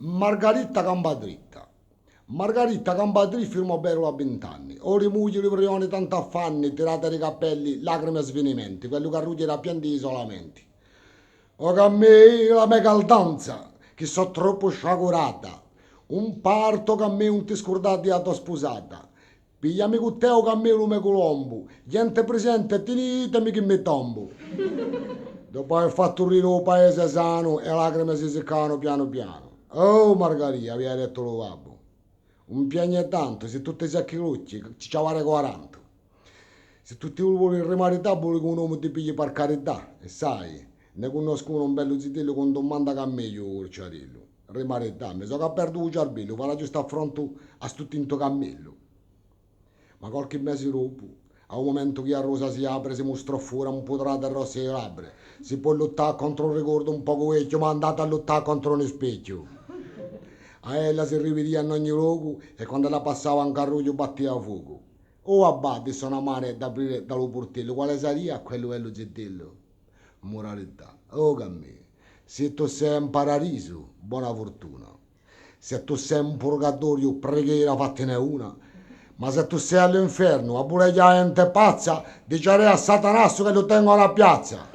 Margaritta Campadritta. Margaritta Campadri firmò Bello a 20 anni. Ora i mogli riprione tanto affanni, tirate i capelli, lacrime e svenimenti, quello che rugge era pieno di isolamenti. O che a me la mia caldanza, che so troppo sciagurata. Un parto che a me non ti scordate a tua sposata. Pigliami con te o che a me lo me colombo. Gente presente, tenitemi che mi tombo. Dopo aver fatto ridere il paese sano e le lacrime si seccavano piano piano. Oh Margherita, aveva detto lo babbo. Non piagne tanto, se tutti sei lucci, ci c'avare 40. Se tutti vuoi rimarità, vuoi che un uomo ti pigli per carità. E sai, ne conosco uno un bello zitello con domanda che a me io urciarillo. Rimarità, mi so che ha perduto il cervello, fa la giusta affronto a tutto in cammello. Ma qualche mese dopo, a un momento che a rosa si apre, si mostra fuori un po' tra rosse e labbra. Si può lottare contro un ricordo un poco vecchio, ma andate a lottare contro uno specchio. A ella si rivedia in ogni luogo e quando la passava un carruglio batteva fuoco. O abbatti sono amare da aprire dallo portello, quale saria quello è lo gettello? Moralità, oh che a me, se tu sei in paradiso, buona fortuna. Se tu sei in purgatorio, preghiera fattene una. Ma se tu sei all'inferno, a pure gente pazza, dicerei a Satanasso che lo tengo alla piazza.